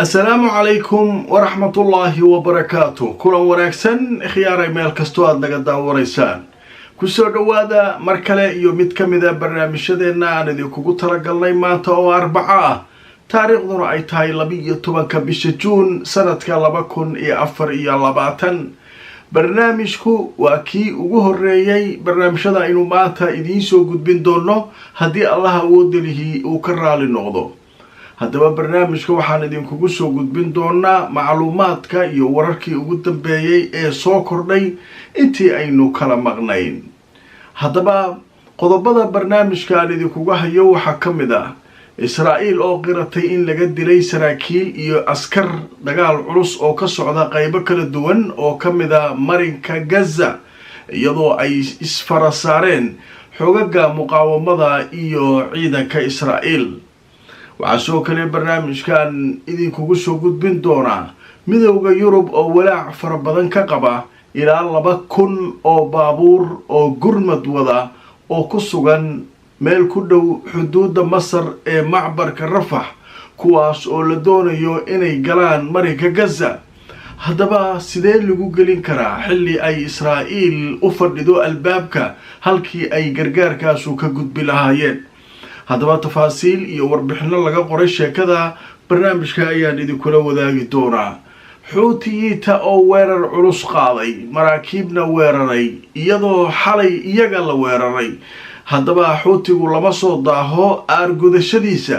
السلام عليكم ورحمة الله وبركاته. كلا وناكسن خيار ميل كستواد نقدا وريسان كسر دوادا مركلة يوميت كمدا برنامجنا أنا ديو كوكو ترقلني مانتا أو 4 تاريخ ذو أي تاي لبي يتوبان بيش جون سنة كالبكون إي أفر إي لباتن برنامجكو وكي ugu horeeyay barnaamijyada inuu maanta idiin soo gudbin doono haddii Allah awood leeyahay uu ka raali noqdo. haddaba barnaamijka waxaan idinkugu soo gudbin doonaa macluumaadka iyo wararkii ugu dambeeyay ee soo kordhay intii aynu kala maqnayn. haddaba qodobada barnaamijka aan idinkugu hayo waxaa ka mid ah Israa'iil oo qiratay in laga dilay saraakiil iyo askar dagaal culus oo ka socda qaybo kala duwan oo ka mid ah marinka Gaza iyadoo ay isfarasaareen xogaga muqaawamada iyo ciidanka Israa'iil. waxaa soo kale barnaamijkan idinkugu soo gudbin doonaa midowga Yurub oo walaac fara badan ka qaba ilaa 2,000 oo baabuur oo gurmad wada oo ku sugan meel ku dhow xuduudda Masar ee macbarka Rafah kuwaas oo la doonayo inay galaan marinka Gaza. haddaba sidee lagu gelin karaa xilli ay Israa'iil u fadhido albaabka halkii ay gargaarkaasu ka gudbi lahaayeen. haddaba tafaasiil iyo warbixino laga qoray sheekada barnaamijka ayaan idinkula wadaagi doonaa. xuutiyiinta oo weerar culus qaaday maraakiibna weeraray iyadoo xalay iyaga la weeraray. haddaba xuutigu lama soo daaho aargudashadiisa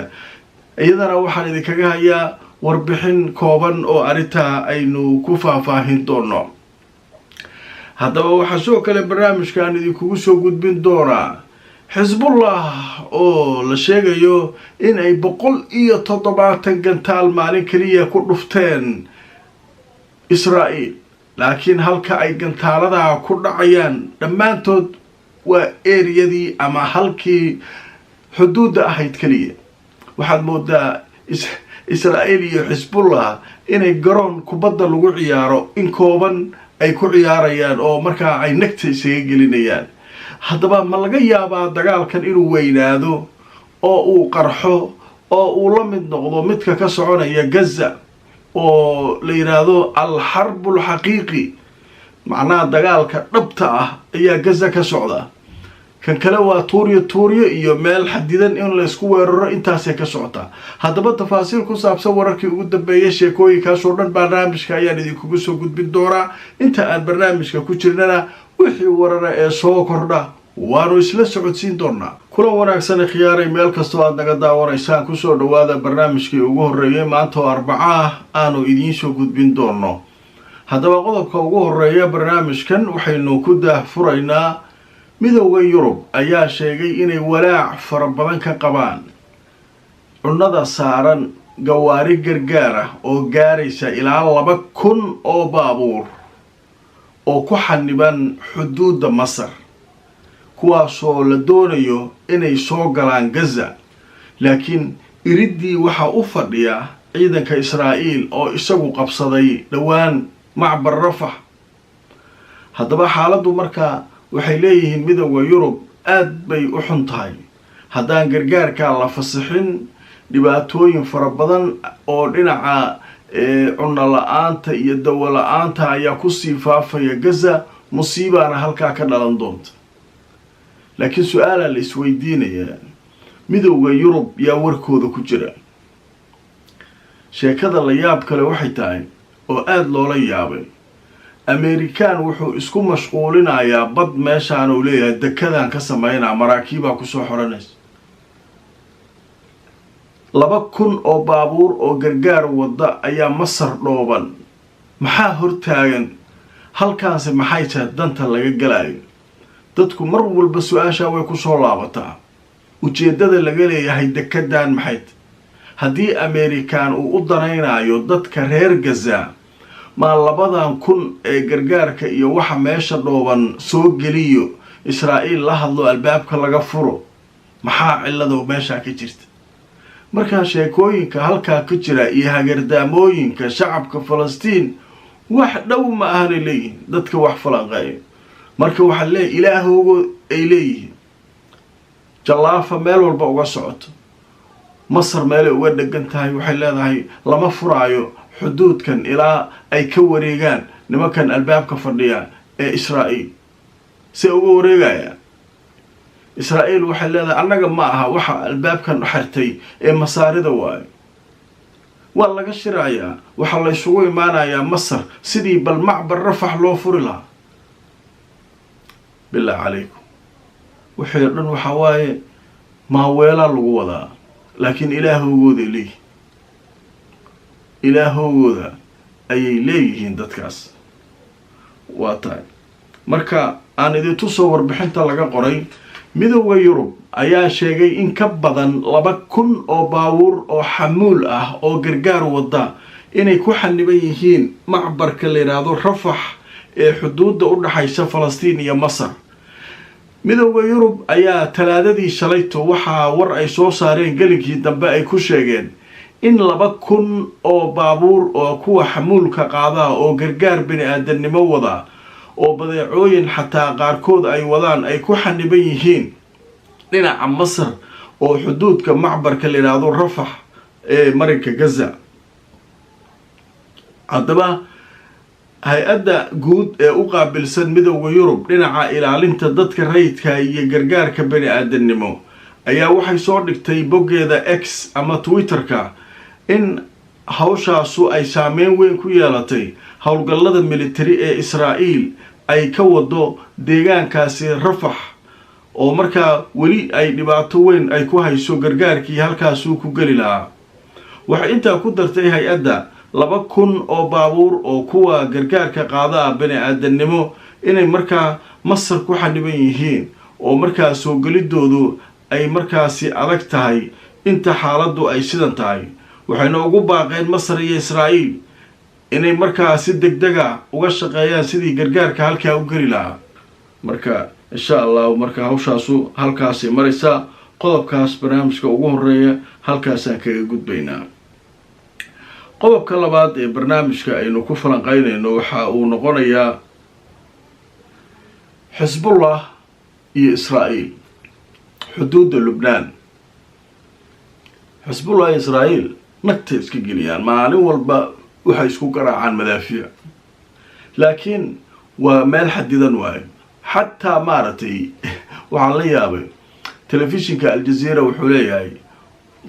iyadana waxaan idinkaga hayaa warbixin kooban oo arintaa aynu ku faahfaahin doono. haddaba waxaa soo kale barnaamijkaan idinkugu soo gudbin doonaa Hezbollah oo la sheegayo in ay 170 gantaal maalin kaliya ku dhufteen Israa'iil, laakiin halka ay gantaalada ku dhacayaan dhammaantood waa eriyadii ama halkii xuduudda ahayd kaliya. waxaad moodaa Israa'iil iyo Hezbollah inay garoon kubadda lagu ciyaaro in kooban ay ku ciyaarayaan oo markaa ay nagta isaga gelinayaan. haddaba ma laga yaabaa dagaalkan inuu weynaado oo uu qarxo oo uu la mid noqdo midka ka soconaya Gaza oo la yiraahdo al-harbul haqiiqi, macnaha dagaalka dhabta ah ayaa Gaza ka socda. kan kale waa tuuriyo iyo meel xadidan in la isku weeraro intaas ay ka socota. haddaba tafaasiil ku saabsan wararkii ugu dambeeyay sheekooyinkaas oo dhan barnaamijka ayaan idinkugu soo gudbin doonaa. inta aan barnaamijka ku jirnana wixii warara ee soo kordha waanu isla socodsiin doonaa. kula wanaagsan khiyaaray meel kastoo aad naga daawanaysaan ku soo dhawaada barnaamijkii ugu horeeyay maanta oo 4 aanu idiin soo gudbin doono. haddaba qodobka ugu horeeya barnaamijkan waxaynu ku daahfuraynaa midowga Yurub ayaa sheegay inay walaac fara badan ka qabaan cunnada saaran gawaari gargaar ah oo gaaraysa ilaa 2,000 oo baabuur oo ku xaniban xuduudda Masar kuwaasoo la doonayo inay soo galaan Gaza. laakiin iridii waxa u fadhiya ciidanka Israa'iil oo isagu qabsaday dhawaan macbar Rafah. haddaba xaaladdu markaa waxay leeyihiin midowga Yurub aad bay u xun tahay haddaan gargaarka la fasaxin. dhibaatooyin fara badan oo dhinaca cunno la'aanta iyo dawo la'aanta ayaa ku sii faafaya Gaza, musiibana halkaa ka dhalan doonta. laakiin su'aala la isweydiinayaa midowga Yurub yaa warkooda ku jira. sheekada la yaab kale waxay tahay oo aad loola yaabay Amerikaan wuxuu isku mashquulinayaa bad meeshaan uu leeyahay dekedaan ka sameynaa maraakiibaa ku soo xoranaysa. 2,000 oo baabuur oo gargaar wada ayaa Masar dhooban. maxaa hortaagan halkaanse maxay tahay danta laga galayo? dadku mar walba su'aasha way ku soo laabataa. ujeedada laga leeyahay dekedaan maxay tahay? haddii Amerikaan uu u danaynayo dadka reer Gaza ma 2,000 ee gargaarka iyo waxa meesha dhooban soo geliyo Israa'iil la hadlo albaabka laga furo. maxaa cilado meesha ka jirta? markaa sheekooyinka halkaa ka jira iyo hagardaamooyinka shacabka falastiin wax dhow ma ahanay leeyihiin dadka wax falanqeeya. marka waxaa leeyahy ilaahoogo ay leeyihiin jallaafa meel walba uga socoto, masar meelay uga dhegan tahay waxay leedahay lama furaayo xuduudkan ilaa ay ka wareegaan nimankan albaabka fadhiya ee israa'iil. se uga wareegayaan israa'iil waxay leedahay annaga ma aha waxa albaabkan xirtay ee masaarida waayo. waa laga shirayaa, waxaa la isugu imaanayaa masar sidii bal macbar rafax loo furi lahaa. bilaa calaykum wixii dhan waxaa waaye maaweelaa lagu wadaa, laakiin ilaahowgooday leeyihiin, ilaahowgooda ayay leeyihiin dadkaas. waa tahay marka aan idintu soo warbixinta laga qoray midowda yurub ayaa sheegay in ka badan 2,000 oo baabuur oo xamuul ah oo gargaar wada inay ku xaniban yihiin macbarka la yiraahdo rafax ee xuduudda u dhaxaysa falastiin iyo masar. midowda yurub ayaa talaadadii shalayto waxaa war ay soo saareen gelinkii dambe ay ku sheegeen in 2,000 oo baabuur oo kuwa xamuulka qaada oo gargaar bini'aadanimo wada oo badeecooyin xataa qaarkood ay wadaan ay ku xaniban yihiin dhinaca masar oo xuduudka macbarka la yiraahdo rafax ee marinka gaza. haddaba hay-adda guud ee u qaabilsan midowda yurub dhinaca ilaalinta dadka rayidka iyo gargaarka bani-aadanimo ayaa waxay soo dhigtay boggeeda X ama Twitterka in hawshaasu ay saameyn weyn ku yeelatay howlgallada militari ee Israa'iil ay ka wado deegaankaasi rafax oo markaa weli ay dhibaato weyn ay ku hayso gargaarkii halkaasuu ku geli lahaa. waxay intaa ku dartay hay-adda 2,000 oo baabuur oo kuwa gargaarka qaada bani-aadanimo inay markaa masar ku xaniban yihiin oo markaa soo gelidoodu ay markaasi adag tahay inta xaaladdu ay sidan tahay. waxayna ugu baaqeen masar iyo israa'iil inay markaa si degdega uga shaqeeyaan sidii gargaarka halkaa u geli lahaa. marka insha allah marka hawshaasu halkaasi maraysa. qodobkaas barnaamijka ugu horeeya halkaasaan kaga gudbaynaa. qodobka labaad ee barnaamijka aynu ku falanqaynayno waxa uu noqonayaa xisbullah iyo israa'iil xuduudda lubnaan. xisbullah iyo israa'iil nagtay iska geliyaan, maalin walba waxay isku garaacaan madaafiic, laakiin waa meel xadidan waayo. xataa maaragtay waxaan la yaabay telefishinka aljazeera wuxuu leeyahay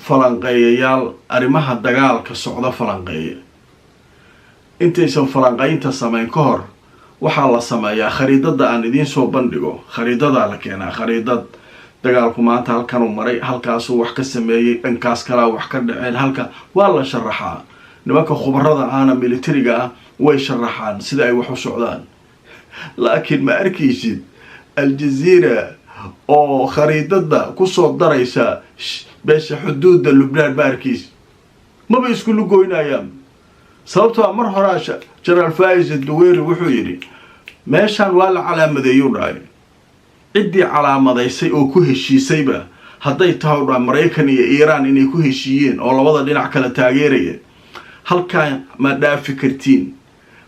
falanqeeyayaal arrimaha dagaalka socda falanqeeya. intaysan falanqaynta samayn ka hor waxaa la sameeyaa khariidada aan idiin soo bandhigo. khariidadaa la keenaa, khariidad dagaalku maanta halkanuu maray, halkaasuu wax ka sameeyey, dhankaas kalaa wax ka dhaceen, halka waa la sharaxaa. nimanka khubarada aana militariga ah way sharaxaan sida ay wax u socdaan. laakiin ma arkaysid aljazeera oo khariidada kusoo daraysa beesha xuduudda lubnaan ma arkaysid. maba isku lugoynayaan. sababtoo mar horaa jenaraal faiz duweyri wuxuu yidhi meeshaan waa la calaamadeeyuu dhahay. ciddii calaamadaysay oo ku heshiisayba hadday tahay dhaa maraykan iyo iiraan inay ku heshiiyeen oo labada dhinac kala taageeraya, halkaan ma dhaafi kartiin.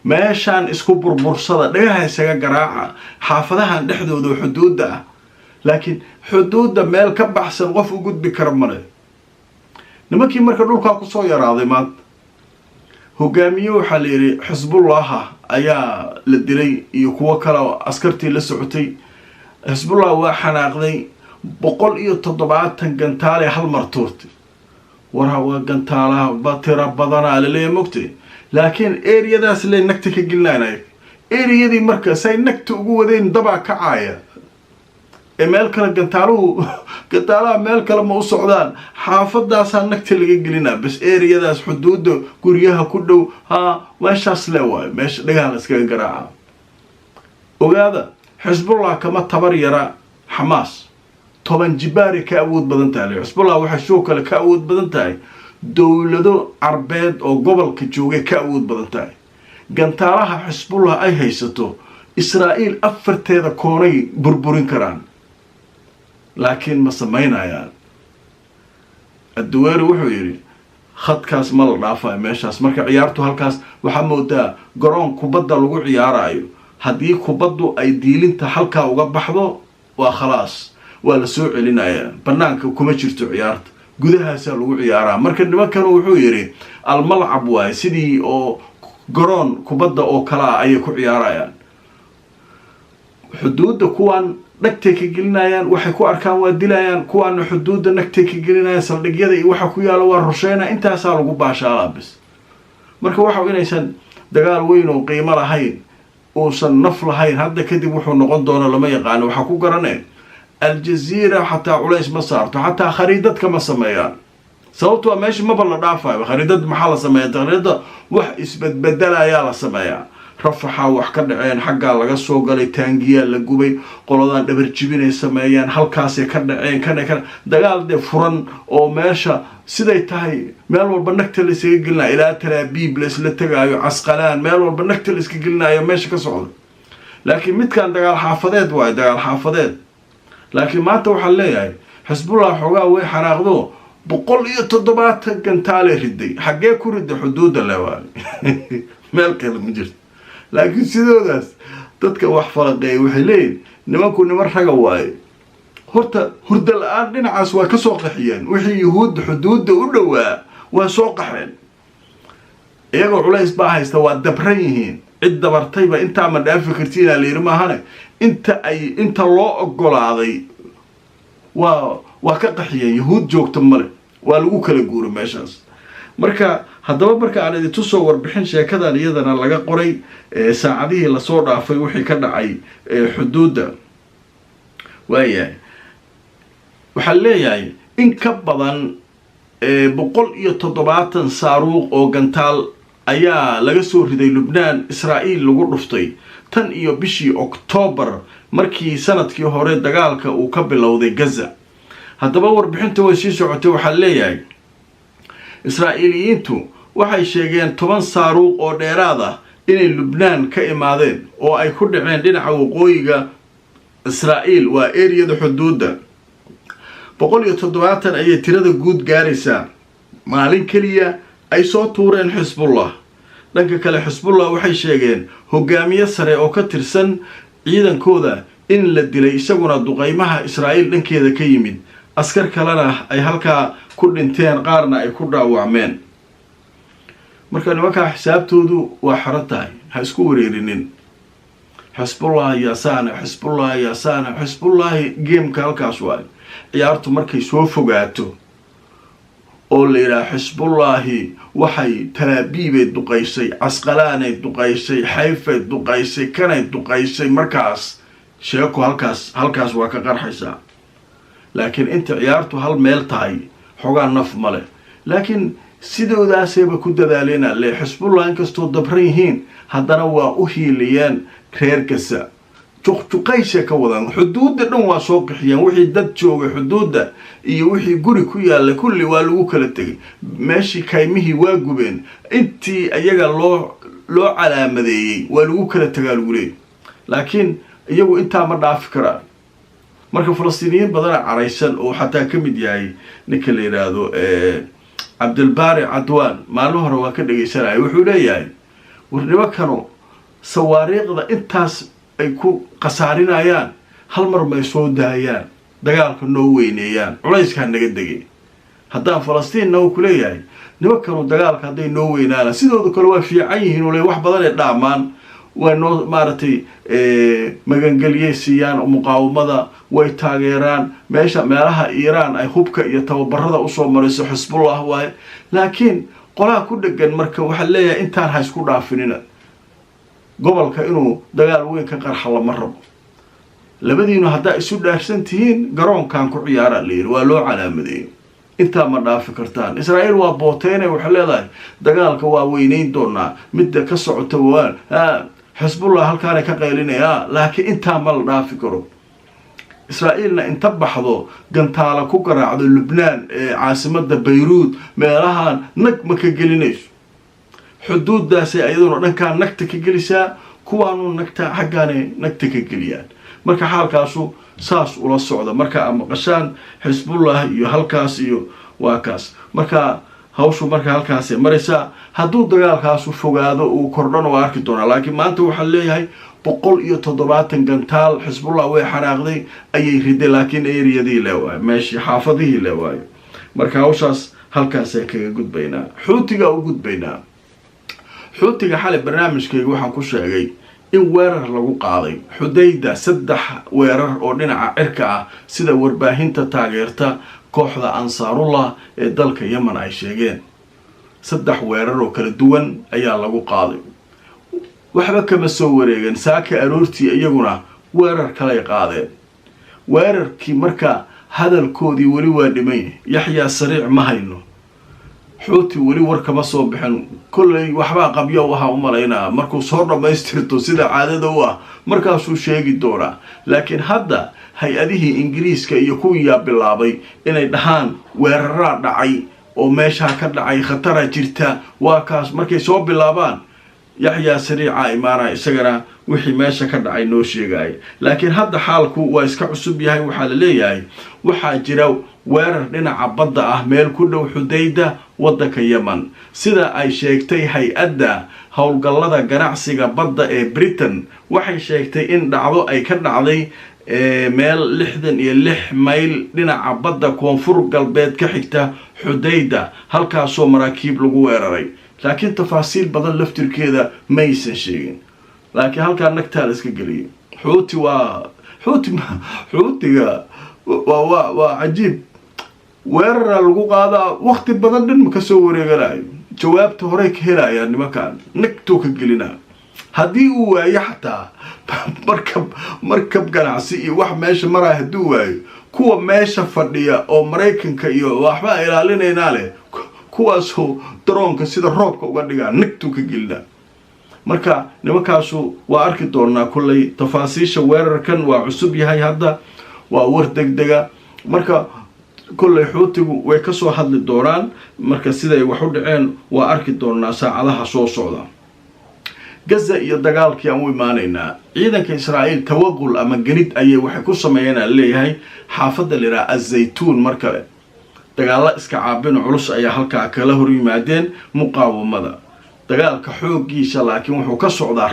meeshaan isku burbursada, dhagaha isaga garaaca xaafadahan dhexdooda xuduudda ah, laakiin xuduudda meel ka baxsan qof u gudbi kara male. nimankii marka dhulkaa kusoo yaraaday maanta hogaamiye waxaa la yidhi xisbullaha ayaa la dilay iyo kuwo kale oo askartii la socotay. xisbullah waa xanaaqday 170 gantaale hal mar tuurtay. waa gantaalaha batira badanaa laleeya mogtay, laakiin eriyadaas le nagta ka gelinayna. eriyadii marka say nagta ugu wadeen dabaa kacaaya ee meel kale gantaalaha meel kale ma u socdaan, xaafadaasaa nagta laga gelinaa. bas eriyadaas xuduudda guryaha ku dhow meeshaas le waayo, meesha dhagaha la iskaga garaaca. ogaada xisbullah kama tabar yara xamaas, 10 jibaari ka awood badan tahay. xisbullah waxay soo kale ka awood badan tahay dowlado carbeed oo gobolka joogay ka awood badan tahay. gantaalaha xisbullah ay haysato israa'iil 4teeda koonay burburin karaan, laakiin ma samaynayaan. الدويري وحو يري خط كاس مال رافع ماشاس مركا عيارتو هالكاس waxaa moodaa garoon kubadda lagu ciyaarayo hadii kubaddu ay diilinta halka uga baxdo waa khalaas waa la soo celinaya banaanka kuma jirto ciyaarta gudahaasa lagu ciyaaraa marka nimankan wuxuu yiri al mal'ab waa sidii oo garoon kubadda oo kala ay ku ciyaarayaan xuduudda kuwan nagtay ka gelinayaan waxay ku arkaan waa dilayaan kuwan xuduudda nagtay ka gelinayaan saldhigyada iyo waxa ku yaalo waa rusheena intaas lagu baashaa bis marka waxa inaysan dagaal weyn oo qiimo lahayn oo san naf lahayn hadda kadib wuxuu noqon doona lama yaqaan waxa ku garanay الجزيرة حتى علاش ما صارت حتى خريدة كما سميان صوتوا ماشي ما بلا دافع خريدة محل سميان خريدة وح اسبت بدلها يا سميان رفحها وحكد عين حقا لغا سو غلي تانجيا لغوبي قولدان دبرجبين سميان halkaas ka dhaceen kana dagaal de furan oo meesha siday tahay meel walba nagta la isaga gelina ilaa Talaabiib la tagaayo Casqalaan meel walba nagta la iska gelinayo meesha ka socdo laakiin midkan dagaal xaafadeed waa dagaal xaafadeed laakiin maanta waxa leeyahay xisbullah xogaa way xanaaqdo 170 gantaale riday xagee ku riday xuduudda leewaan meel kale ma jirto laakiin sidoodaas dadka wax farqay waxay leeyihiin nimanku niman raga waaye horta hurda la'aan dhinacaas waa ka soo qaxiyeen wixii yahuud xuduudda u dhawaa waa soo qaxeen iyagoo culays baa haysta waa dabran yihiin cid dabartayba inta ma dhaafi kartiin la yiri maahane inta loo ogolaaday waa ka qaxiyeen yahuud joogta male waa lagu kala guuray meeshaas marka haddaba marka aan idin tusoo warbixin sheekadan iyadana laga qoray saacadihii la soo dhaafay wixii ka dhacay xuduudda waayahay waxa leeyahay in ka badan 170 saaruuq oo gantaal ayaa laga soo riday Lubnaan Israa'iil lagu dhuftay tan iyo bishii October markii sanadkii hore dagaalka uu ka bilowday Gaza haddaba warbixinta way sii socotay waxa leeyahay Israa'iiliyiintu waxay sheegeen 10 saaruuq oo dheeraad ah inay Lubnaan ka imaadeen oo ay ku dhaceen dhinaca waqooyiga Israa'iil waa area xuduudda 170 ay tirada guud gaaraysaa maalin kaliya ay soo tuureen Xisbullah dhanka kale Xisbullah waxay sheegeen hogaamiye sare oo ka tirsan ciidankooda in la dilay isaguna duqeymaha Israa'iil dhankeeda ka yimid askar kalena ay halka ku dhinteen qaarna ay ku dhaawacmeen marka nimanka xisaabtoodu waa xarataay ha isku wareerinin Xisbullah ya sana Xisbullah game-ka halkaas waa ciyaartu markay soo fogaato oo leeyahay Xisbullah waxay Talaabiib duqaysay Casqalaan duqaysay Xayfa duqaysay kana duqaysay markaas sheeko halkaas waa ka qarxaysa laakiin inta ciyaartu hal meel tahay xogaa naf male laakiin sidoodaasayba ku dadaaleen le Xisbullah inkastoo dabran yihiin haddana waa u hiiliyeen reer Gaza tuqtuqaysa ka wadan xuduudda dhan waa soo qixiyeen wixii dad jooga xuduudda iyo wixii guri ku yaala kulli waa lagu kala tagay meeshii kaymihii waa gubeen intii ayaga loo calaamadeeyay waa lagu kala tagaa lagu leeyahay laakiin iyagu inta ma dhaafi karaan marka Falastiiniyiin badan caraysan oo xataa ka mid yahay ninka la yiraahdo Abdulbaari Adwaan maalmo hore waa ka dhageysanay wuxuu leeyahay warniba kano sawaariiqda intaas ay ku qasaarinayaan hal mar ma soo daayaan dagaalka noo weyneeyaan culayska naga degay haddaan Falastiin noo ku leeyahay nimankan dagaalka haday noo weynaana sidoo kale waa fiican yihiin oo wax badan ay dhaamaan waa noo maaratay magangaliyaysiiyaan muqaawamada way taageeraan meelaha Iiraan ay hubka iyo tababarada u soo marayso Xisbullah waay laakiin qolaa ku dhagan marka waxa leeyahay intaan ha isku dhaafinina gobolka inuu dagaal weyn ka qarxa lama rabo labadiina hadaa isu dhaarsan tihiin garoonkan ku ciyaara leeyahay waa loo calaamadeeyay inta ma dhaafi kartaan Israa'iil waa booteene waxa leedahay dagaalka waa weyneyn doonaa midda ka socota waan Xisbullah halkaan ka qaylinaya laakiin inta ma la dhaafi karo Israa'iilna inta baxdo gantaala ku garaacdo Lubnaan caasimada Beirut meelahan nag ma ka gelinayso xuduuddaas ayaduna dhankaan nagta ka gelisaa kuwaanu nagta xaggaane nagta ka geliyaan marka xaalkaasu saas ula socda marka ama qashaan Xisbullah iyo halkaas iyo واكاس مركا hawshu marka halkaas maraysa haduu dagaalkaas fogaado uu kordhano waa arki doona laakiin maanta waxa leeyahay 170 gantaal xisbullah way xaraaqday ayay riday laakiin eeriyadii leeyahay meeshii xaafadihii leeyahay marka hawshaas halkaas ay kaga gudbaynaa xuutiga u gudbaynaa xuutiga xalay barnaamijkayga waxaan ku sheegay in weerar lagu qaaday xudayda 3 weerar oo dhinaca cirka ah sida warbaahinta taageerta kooxda ansaarullah ee dalka Yemen ay sheegeen 3 weerar oo kala duwan ayaa lagu qaaday waxba kama soo wareegan saaka aroortii iyaguna weerar kale qaadeen weerarkii marka hadalkoodii wali waa dhimay yaxya sariic ma hayno xuuti wali war kama soo bixin kullay waxba qabyo waxa u maleynaa markuu soo dhameystirto sida caadada u ah markaasuu sheegi doona laakiin hadda hay-adihii ingiriiska iyo kuwii bilaabay inay dhahaan weerara dhacay oo meesha ka dhacay khatar jirta waa kaas markay soo bilaabaan yaxya sariica imaana isagana wixii meesha ka dhacay noo sheegay laakiin hadda xaalku waa iska cusub yahay waxa la leeyahay waxa jira weerar dhinaca badda ah meel ku dhow xudayda wadanka Yemen sida ay sheegtay hay-adda howlgallada ganacsiga badda ee Britain waxay sheegtay in dhacdo ay ka dhacday meel 66 mayl dhinaca badda koonfur galbeed ka xigta xudayda halkaas oo maraakiib lagu weeraray laakiin tafaasiil badan laftirkeeda ma aysan sheegin laakiin halka nagta la iska galiyay xuutiga waa ajiib weerar lagu qaada waqti badan dhan ma ka soo wareeganayo jawaabta hore ka helaya nimankan nagto ka gelina hadii uu waayo xataa markab ganacsi iyo wax meesha maraa haduu waayo kuwa meesha fadhiya oo Mareykanka iyo waxba ilaalinayna leh kuwaasoo droonka sida roobka uga dhigaa nagto ka gelina marka nimankaasu waa arki doonaa kullay tafaasiisha weerarkan waa cusub yahay hadda waa war degdega marka kullay xuutigu way ka soo hadli doonaan marka siday wax u dhaceen waa arki doonaa saacadaha soo socda Gaza iyo dagaalkii aan u imaanayna ciidanka Israa'iil tawaqul ama ganid ayay waxay ku sameeyeen leeyahay xaafadda lira Az-Zaytuun markale dagaal iska caabin culus ayaa halka kala hor yimaadeen muqaawamada dagaalka xoogiisa laakiin wuxuu ka socdaa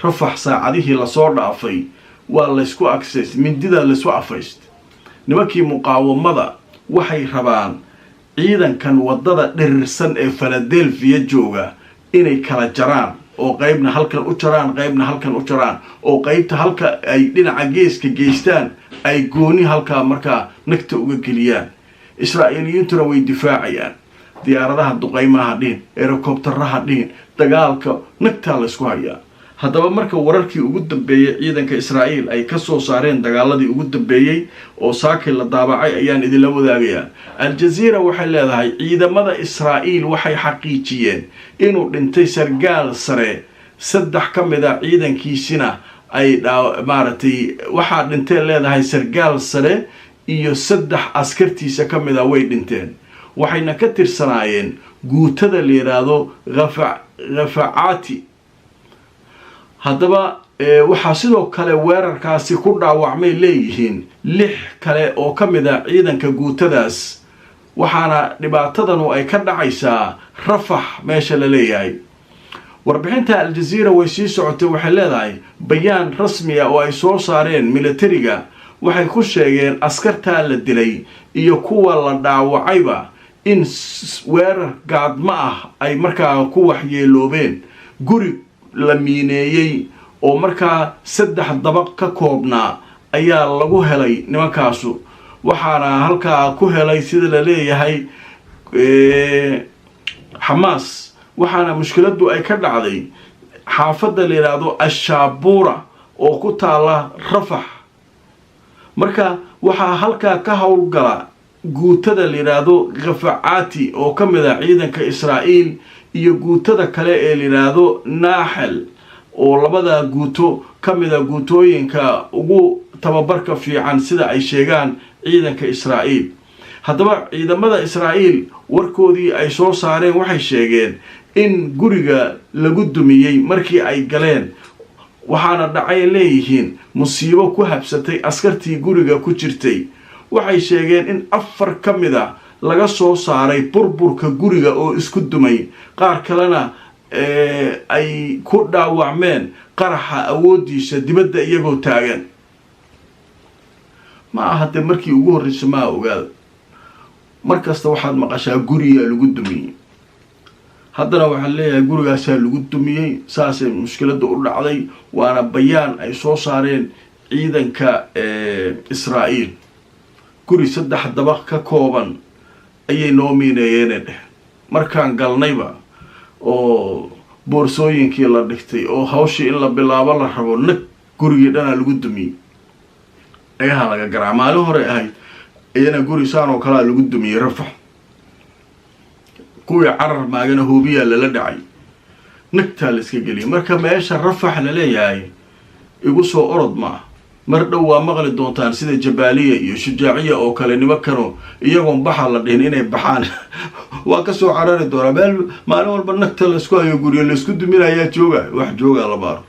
Rafah saacadihii la soo dhaafay waa la isku access mindida la isku afayst nimankii muqaawamada waxay rabaan ciidankan wadada dhirirsan ee Philadelphia jooga inay kala jaraan oo qaybna halkan u jaraan qaybna halkan u jaraan oo qaybta halka ay dhinaca geeska geystaan ay gooni halka marka nagta uga geliyaan Israa'iiliyiintuna way difaacayaan diyaaradaha duqeymaha dhin helicopteraha dhin dagaalka nagta la isku hayaa haddaba marka wararkii ugu dambeeyay ciidanka Israa'iil ay ka soo saareen dagaaladii ugu dambeeyay oo saakay la daabacay ayaan idin la wadaagayaa Al Jazeera waxay leedahay ciidamada Israa'iil waxay xaqiijiyeen inuu dhintay sargaal sare 3 kamida ciidankiisina ay maaratay waxa dhintay leedahay sargaal sare iyo 3 askartiisa kamida way dhinteen waxayna ka tirsanaayeen guutada leeraado Ghafaati haddaba waxa sidoo kale weerarkaasi ku dhaawacmay leeyihiin 6 kale oo kamida ciidanka guutadaas waxaana dhibaatadan ay ka dhacaysaa Rafah meesha la leeyahay warbixinta Al Jazeera way sii socotay waxay leedahay bayaan rasmi ah oo ay soo saareen militariga waxay ku sheegeen askarta la dilay iyo kuwa la dhaawacayba in weerar gaadma ah ay markaa ku waxyeeloobeen guri la miineeyay oo markaa 3 dabaq ka koobnaa ayaa lagu helay nimankaasu waxaana halka ku helay sida la leeyahay Hamas waxaana mushkiladu ay ka dhacday xaafadda la yiraahdo Ash-Shaabura oo ku taala Rafah marka waxa halka ka howlgala guutada la yiraahdo Ghafaati oo kamida ciidanka Israa'iil iyo guutada kale ee la yiraahdo Nahal oo labada guuto kamida guutooyinka ugu tababarka fiican sida ay sheegaan ciidanka Israa'iil haddaba ciidamada Israa'iil warkoodii ay soo saareen waxay sheegeen in guriga lagu dumiyay markii ay galeen waxaana dhacay leeyihiin musiibo ku habsatay askartii guriga ku jirtay waxay sheegeen in 4 kamida laga soo saaray burburka guriga oo isku dumay qaar kalena ay ku dhaawacmeen qaraxa awoodiisa dibadda iyagoo taagan ma aha de markii ugu horreysay ma ogaada markasta waxaad maqashaa guriga lagu dumiyay haddana waxaan leeyahay gurigaasaa lagu dumiyey saasay mushkiladda u dhacday waana bayaan ay soo saareen ciidanka Israa'iil guri 3 dabaq ka kooban ayay noo miineeyeen dheh markaan galnayba oo boorsooyinkii la dhigtay oo hawshii in la bilaabo la rabo nag gurigii dhana lagu dumiyey ayaha laga garaa maalin hore ahayd ayana guri saan oo kala lagu dumiyey Rafax kuwii carar maagana hoobiya lala dhacay nagta la iska geliyay marka meesha Rafax la leeyahay igu soo orod ma mar dhow waa maqli doontaan sida Jabaaliya iyo Shujaaciya oo kale nimankano iyagoon baxa la dhihin inay baxaan waa ka soo carari doona maalin walba nagta la isku hayo guriga la isku duminayaa jooga wax jooga la baaro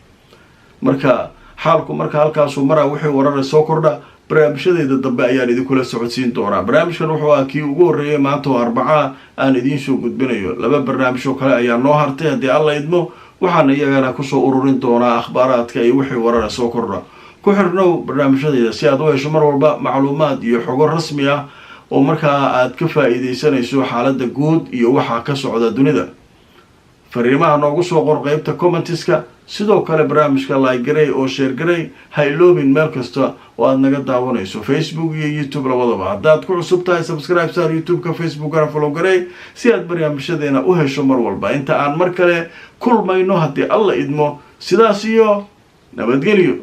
marka xaalku marka halkaas uu maraa wixii warar soo kordha barnaamijyadeeda dambe ayaan idin kula socodsiin doonaa barnaamijkan wuxuu ahaa kii ugu horreeyay maanta oo Arbaca aan idin soo gudbinayo laba barnaamij oo kale ayaa noo hartay haddii alla idmo waxaan iyagana ku soo ururin doonaa akhbaaraadka iyo wixii warar soo kordha ku xirnow barnaamijyadeeda si aad u hesho mar walba macluumaad iyo xogo rasmi ah oo markaa aad ka faa'iideysanayso xaaladda guud iyo waxa ka socda dunida fariimaha noogu soo qor qaybta commentiska sidoo kale barnaamijka like garay oo share garay ha iloobin meel kasta oo aad naga daawanayso Facebook iyo YouTube labadaba haddaad ku cusub tahay subscribe saar YouTube-ka Facebook-kana follow garay si aad barnaamijyadeena u hesho mar walba inta aan mar kale kulmayno haddii alla idmo sidaas iyo nabadgelyo